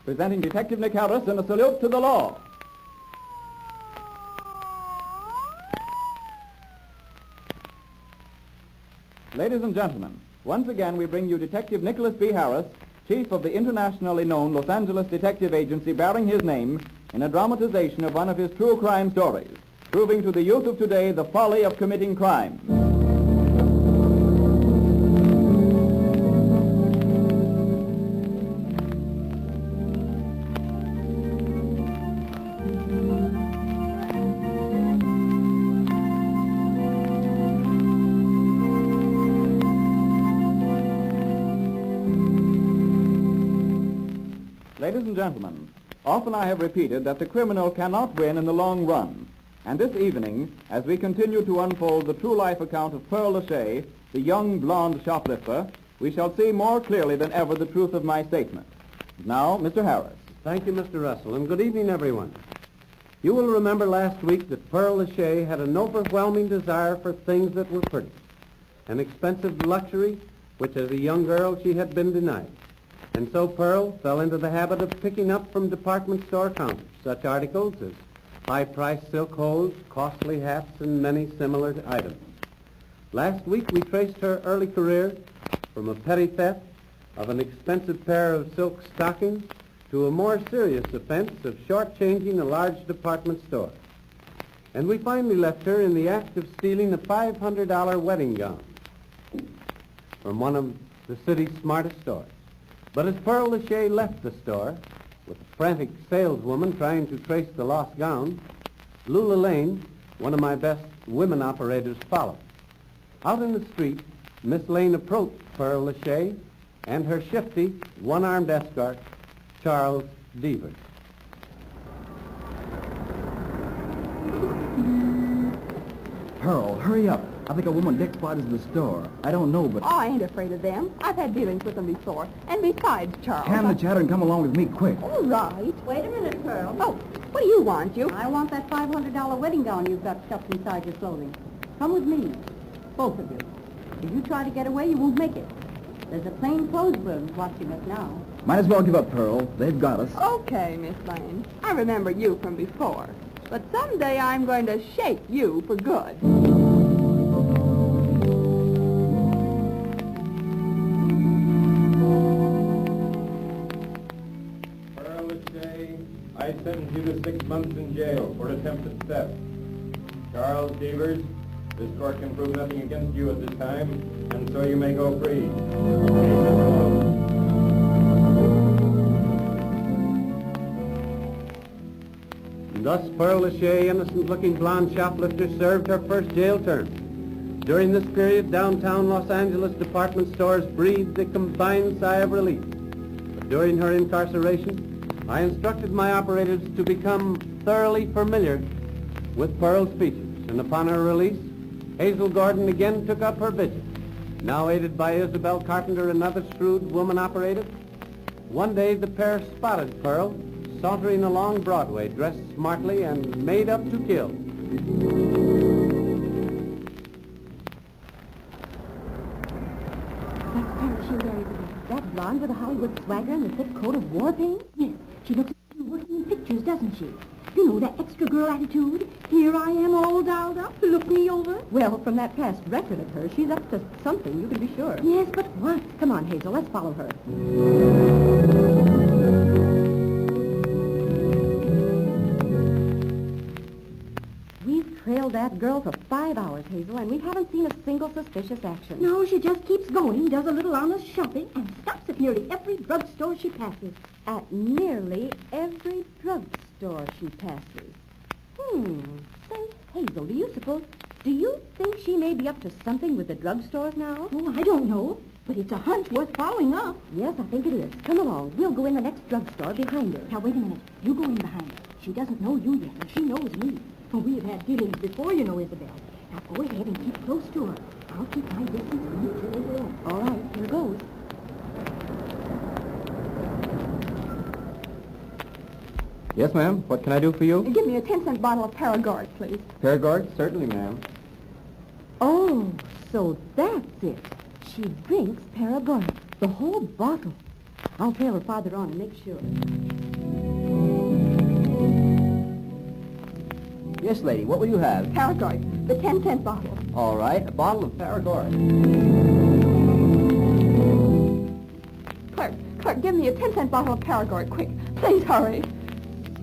presenting Detective Nick Harris in a salute to the law. Ladies and gentlemen, once again we bring you Detective Nicholas B. Harris, chief of the internationally known Los Angeles detective agency bearing his name, in a dramatization of one of his true crime stories, proving to the youth of today the folly of committing crime. Ladies and gentlemen, often I have repeated that the criminal cannot win in the long run. And this evening, as we continue to unfold the true life account of Pearl Lachey, the young blonde shoplifter, we shall see more clearly than ever the truth of my statement. Now, Mr. Harris. Thank you, Mr. Russell, and good evening, everyone. You will remember last week that Pearl Lachey had an overwhelming desire for things that were pretty, an expensive luxury which as a young girl she had been denied. And so Pearl fell into the habit of picking up from department store counters such articles as high-priced silk hose, costly hats, and many similar items. Last week we traced her early career from a petty theft of an expensive pair of silk stockings to a more serious offense of shortchanging a large department store. And we finally left her in the act of stealing a $500 wedding gown from one of the city's smartest stores. But as Pearl Lachey left the store, with a frantic saleswoman trying to trace the lost gown, Lula Lane, one of my best women operators, followed. Out in the street, Miss Lane approached Pearl Lachey and her shifty, one-armed escort, Charles Devers. Pearl, hurry up. I think a woman Dick spotted the store. I don't know, but... Oh, I ain't afraid of them. I've had dealings with them before. And besides, Charles... Can the chatter and come along with me quick. All right. Wait a minute, Pearl. Oh, what do you want, you? I want that $500 wedding gown you've got stuffed inside your clothing. Come with me. Both of you. If you try to get away, you won't make it. There's a plainclothesman watching us now. Might as well give up, Pearl. They've got us. Okay, Miss Lane. I remember you from before. But someday I'm going to shake you for good. I sentence you to 6 months in jail for attempted theft. Charles Devers, this court can prove nothing against you at this time, and so you may go free. And thus Pearl Lachey, innocent-looking blonde shoplifter, served her first jail term. During this period, downtown Los Angeles department stores breathed a combined sigh of relief. But during her incarceration, I instructed my operators to become thoroughly familiar with Pearl's features, and upon her release, Hazel Gordon again took up her vigil. Now aided by Isabel Carpenter, another shrewd woman operator, one day the pair spotted Pearl sauntering along Broadway, dressed smartly and made up to kill. That's Pearl she married today. That blonde with a Hollywood swagger and the thick coat of war paint? Yes. She looks like she's working in pictures, doesn't she? You know, that extra girl attitude. Here I am all dolled up. Look me over. Well, from that past record of hers, she's up to something, you can be sure. Yes, but what? Come on, Hazel, let's follow her. We've trailed that girl for 5 hours, Hazel, and we haven't seen a single suspicious action. No, she just keeps going, does a little honest shopping, and stops at nearly every drugstore she passes. At nearly every drugstore she passes. Say, Hazel, do you think she may be up to something with the drugstores now? Oh, I don't know, but it's a hunch worth following up. Yes, I think it is. Come along. We'll go in the next drugstore behind her. Now, wait a minute. You go in behind her. She doesn't know you yet, and she knows me. For we have had dealings before, you know, Isabel. Now, go ahead and keep close to her. I'll keep my distance from you till later on. All right, here goes. Yes, ma'am. What can I do for you? Give me a 10-cent bottle of Paragard, please. Paragard? Certainly, ma'am. Oh, so that's it. She drinks Paragard, the whole bottle. I'll trail her farther on and make sure. Yes, lady. What will you have? Paregard, the 10-cent bottle. All right, a bottle of Paregoric. Clerk, give me a 10-cent bottle of Paregard, quick. Please hurry.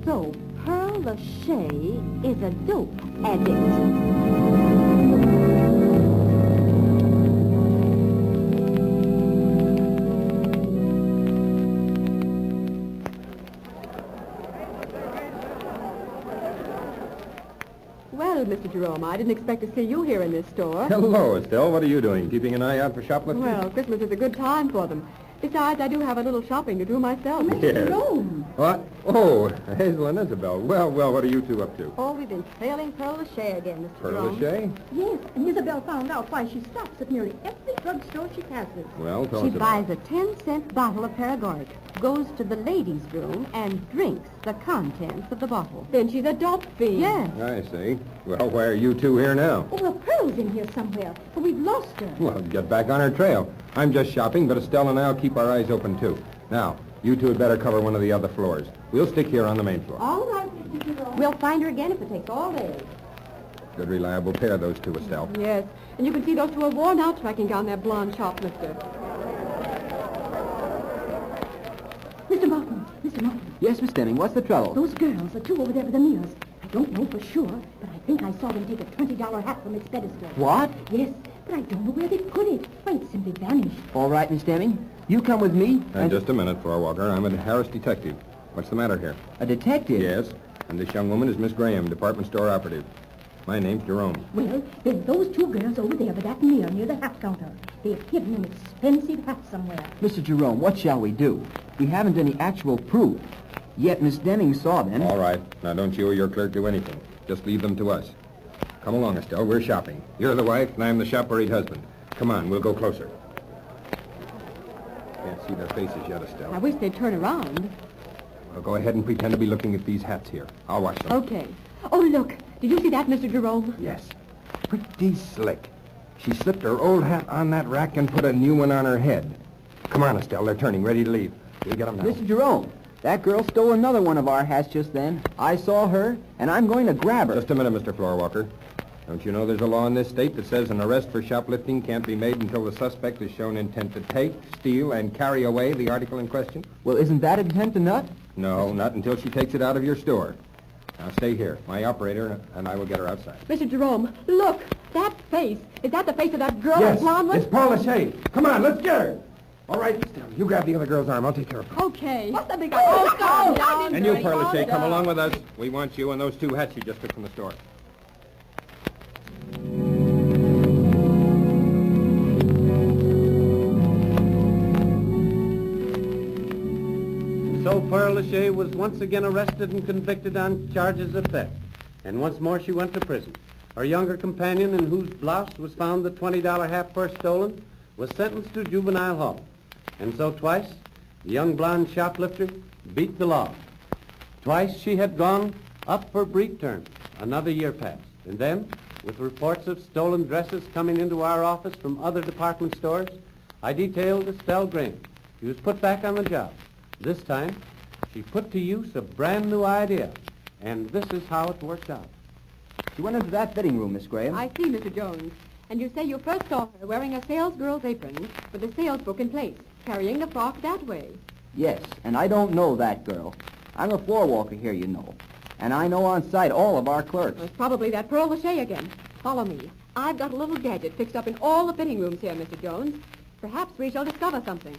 So, Pearl Lachey is a dope addict. Well, Mr. Jerome, I didn't expect to see you here in this store. Hello, Estelle. What are you doing? Keeping an eye out for shoplifters? Well, Christmas is a good time for them. Besides, I do have a little shopping to do myself. Yes. What? Oh, Hazel and Isabel. Well, what are you two up to? Oh, we've been trailing Pearl Lachey again, Mr. Pearl Jerome. Lachey? Yes, and Isabel found out why she stops at nearly every drugstore she passes. Well, tell She us about buys a 10-cent bottle of Paregoric, goes to the ladies' room, and drinks the contents of the bottle. Then she's a dope fiend. Yes. it. I see. Well, why are you two here now? Oh, well, Pearl's in here somewhere, but we've lost her. Well, get back on her trail. I'm just shopping, but Estelle and I'll keep our eyes open, too. Now, you two had better cover one of the other floors. We'll stick here on the main floor. All right, Mr. Jerome. We'll find her again if it takes all day. Good, reliable pair, those two, Estelle. Yes, and you can see those two are worn out tracking down that blonde shoplifter. Mr. Martin, Yes, Miss Denning, what's the trouble? those girls, the two over there with the mirrors. I don't know for sure, but I think I saw them take a $20 hat from its pedestal. What? Yes, but I don't know where they put it. Why, it simply vanished. All right, Miss Denning. You come with me. Just a minute, Floorwalker. I'm a Harris detective. What's the matter here? A detective? Yes, and this young woman is Miss Graham, department store operative. My name's Jerome. Well, there's those two girls over there by that mirror near the hat counter. They've hidden an expensive hat somewhere. Mr. Jerome, what shall we do? We haven't any actual proof. Yet Miss Denning saw them. All right. Now, don't you or your clerk do anything. Just leave them to us. Come along, Estelle. We're shopping. You're the wife, and I'm the shop-worried husband. Come on, we'll go closer. Can't see their faces yet, Estelle. I wish they'd turn around. Well, go ahead and pretend to be looking at these hats here. I'll watch them. Okay. Oh, look. Did you see that, Mr. Jerome? Yes. Pretty slick. She slipped her old hat on that rack and put a new one on her head. Come on, Estelle. They're turning, ready to leave. We'll get them now. Mr. Jerome, that girl stole another one of our hats just then. I saw her, and I'm going to grab her. Just a minute, Mr. Floorwalker. Don't you know there's a law in this state that says an arrest for shoplifting can't be made until the suspect has shown intent to take, steal, and carry away the article in question? Well, isn't that intent enough? No, not until she takes it out of your store. Now, stay here. My operator and I will get her outside. Mr. Jerome, look. That face. Is that the face of that girl? Yes, blonde one? it's Paula Shea. Come on, let's get her. All right, Estelle, you grab the other girl's arm. I'll take care of her. Okay. What's the big... Oh, calm down. And you, Paula Shea, come along with us. We want you and those two hats you just took from the store. So Pearl Lachey was once again arrested and convicted on charges of theft. And once more she went to prison. Her younger companion, in whose blouse was found the $20 hat first stolen, was sentenced to juvenile hall. And so twice, the young blonde shoplifter beat the law. Twice she had gone up for brief terms. Another year passed. And then, with reports of stolen dresses coming into our office from other department stores, I detailed Estelle Graham. She was put back on the job. This time, she put to use a brand new idea. And this is how it worked out. She went into that fitting room, Miss Graham. I see, Mr. Jones. And you say you first saw her wearing a salesgirl's apron with a sales book in place, carrying the frock that way. Yes, and I don't know that girl. I'm a floor walker here, you know. And I know on sight all of our clerks. Well, it's probably that Pearl Lachey again. Follow me. I've got a little gadget fixed up in all the fitting rooms here, Mr. Jones. Perhaps we shall discover something.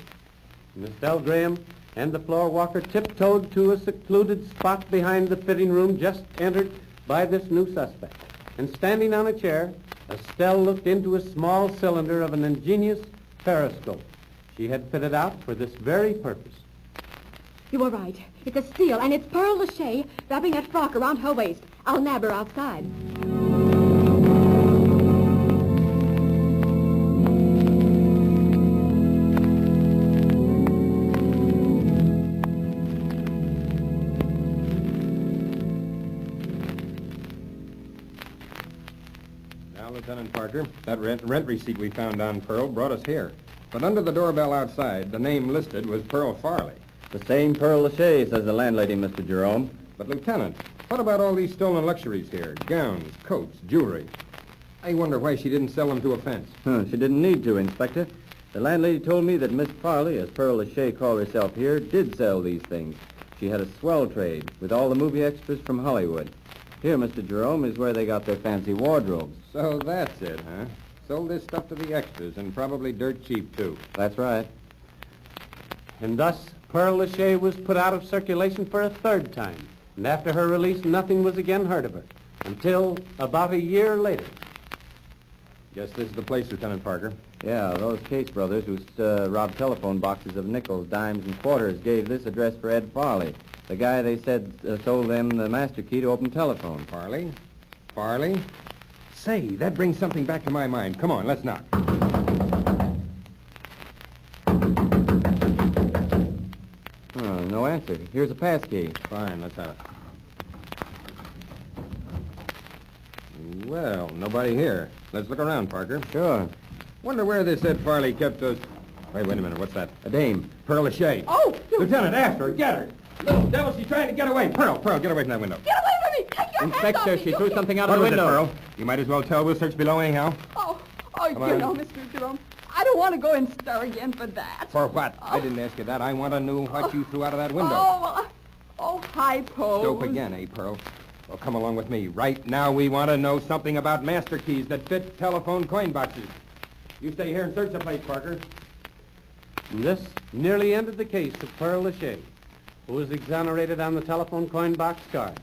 And Estelle Graham and the floor walker tiptoed to a secluded spot behind the fitting room just entered by this new suspect. And standing on a chair, Estelle looked into a small cylinder of an ingenious periscope she had fitted out for this very purpose. You are right. It's a steal, and it's Pearl Lachey wrapping that frock around her waist. I'll nab her outside. Now, Lieutenant Parker, that rent receipt we found on Pearl brought us here. But under the doorbell outside, the name listed was Pearl Farley. The same Pearl Lachey, says the landlady, Mr. Jerome. But, Lieutenant, What about all these stolen luxuries here? Gowns, coats, jewelry. I wonder why she didn't sell them to a fence. She didn't need to, Inspector. The landlady told me that Miss Farley, as Pearl Lachey called herself here, did sell these things. She had a swell trade with all the movie extras from Hollywood. Here, Mr. Jerome, is where they got their fancy wardrobes. So that's it, huh? Sold this stuff to the extras, and probably dirt cheap, too. That's right. And thus, Pearl Lachey was put out of circulation for a third time. And after her release, nothing was again heard of her. Until about a year later. Guess this is the place, Lieutenant Parker. Yeah, those Case brothers who robbed telephone boxes of nickels, dimes, and quarters gave this address for Ed Farley, the guy they said sold them the master key to open telephones. Farley? Farley? Say, that brings something back to my mind. Come on, let's knock. No answer. Here's a pass key. Fine, let's have it. Well, nobody here. Let's look around, Parker. Sure. Wonder where this Ed Farley kept those... Wait a minute. What's that? A dame. Pearl Lachey. Oh! Lieutenant, after her. Get her. Little devil, she's trying to get away. Pearl, get away from that window. Get away from me! Take your hands Inspector, off me! she threw something out What of the was window. it, Pearl? You might as well tell. We'll search below anyhow. Oh, Come you on. know, Mr. Jerome, I don't want to go and stir again for that. For what? I didn't ask you that. I want to know what you threw out of that window. High pose. Dope again, eh, Pearl? Well, come along with me. Right now, we want to know something about master keys that fit telephone coin boxes. You stay here and search the place, Parker. And this nearly ended the case of Pearl Lachey, who was exonerated on the telephone coin box charge,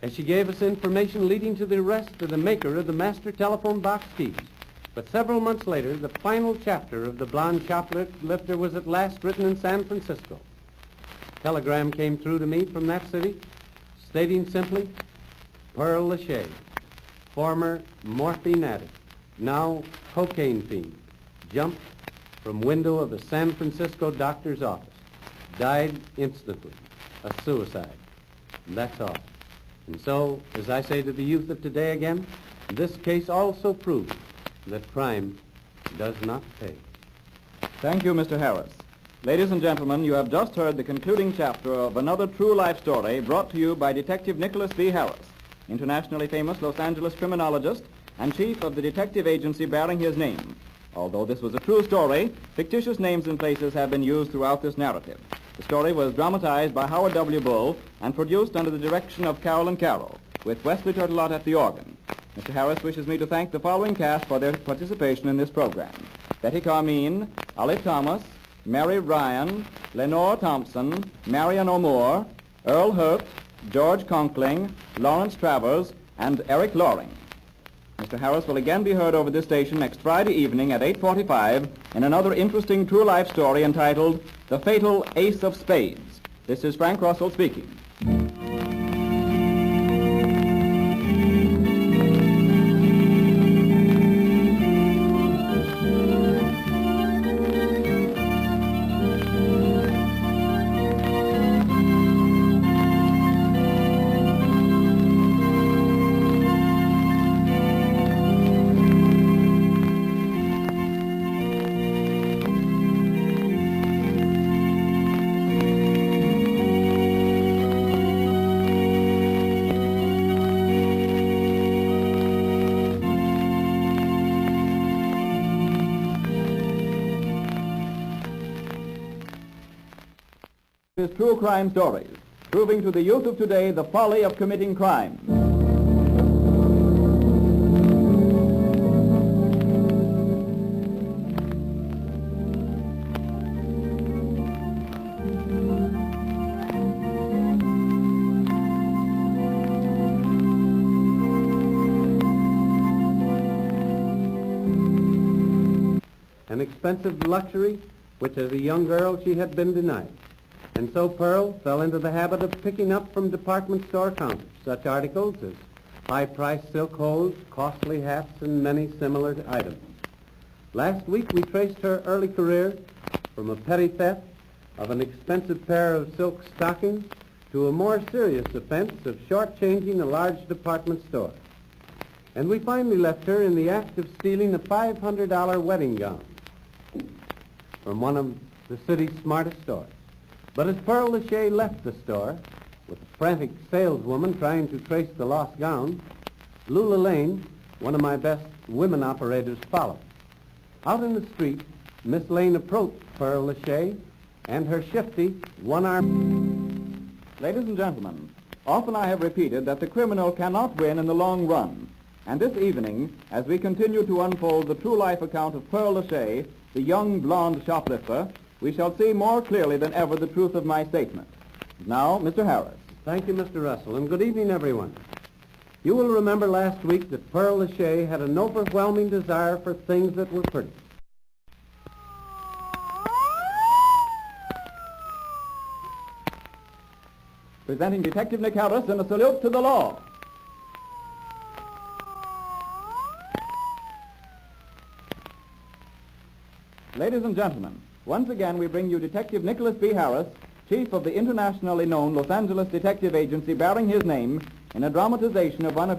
as she gave us information leading to the arrest of the maker of the master telephone box keys. But several months later, the final chapter of the blonde shoplifter was at last written in San Francisco. A telegram came through to me from that city, stating simply, Pearl Lachey, former morphine addict, now cocaine fiend, jumped from window of a San Francisco doctor's office, died instantly, a suicide. And that's all. And so, as I say to the youth of today again, this case also proves that crime does not pay. Thank you, Mr. Harris. Ladies and gentlemen, you have just heard the concluding chapter of another true life story brought to you by Detective Nicholas B. Harris, internationally famous Los Angeles criminologist and chief of the detective agency bearing his name. Although this was a true story, fictitious names and places have been used throughout this narrative. The story was dramatized by Howard W. Bull and produced under the direction of Carolyn Carroll, with Wesley Turtelot at the organ. Mr. Harris wishes me to thank the following cast for their participation in this program: Betty Carmine, Olive Thomas, Mary Ryan, Lenore Thompson, Marion O'Moore, Earl Hurt, George Conkling, Lawrence Travers, and Eric Loring. Mr. Harris will again be heard over this station next Friday evening at 8:45 in another interesting true life story entitled The Fatal Ace of Spades. This is Frank Russell speaking. Is True Crime Stories, proving to the youth of today the folly of committing crime. An expensive luxury which as a young girl she had been denied. And so Pearl fell into the habit of picking up from department store counters such articles as high-priced silk hose, costly hats, and many similar items. Last week we traced her early career from a petty theft of an expensive pair of silk stockings to a more serious offense of shortchanging a large department store. And we finally left her in the act of stealing a $500 wedding gown from one of the city's smartest stores. But as Pearl Lachey left the store, with a frantic saleswoman trying to trace the lost gown, Lula Lane, one of my best women operators, followed. Out in the street, Miss Lane approached Pearl Lachey and her shifty, one-armed... Ladies and gentlemen, often I have repeated that the criminal cannot win in the long run. And this evening, as we continue to unfold the true life account of Pearl Lachey, the young blonde shoplifter, we shall see more clearly than ever the truth of my statement. Now, Mr. Harris. Thank you, Mr. Russell, and good evening, everyone. You will remember last week that Pearl Lachey had an overwhelming desire for things that were pretty. Presenting Detective Nick Harris in a salute to the law. Ladies and gentlemen, once again we bring you Detective Nicholas B. Harris, chief of the internationally known Los Angeles Detective Agency bearing his name, in a dramatization of one of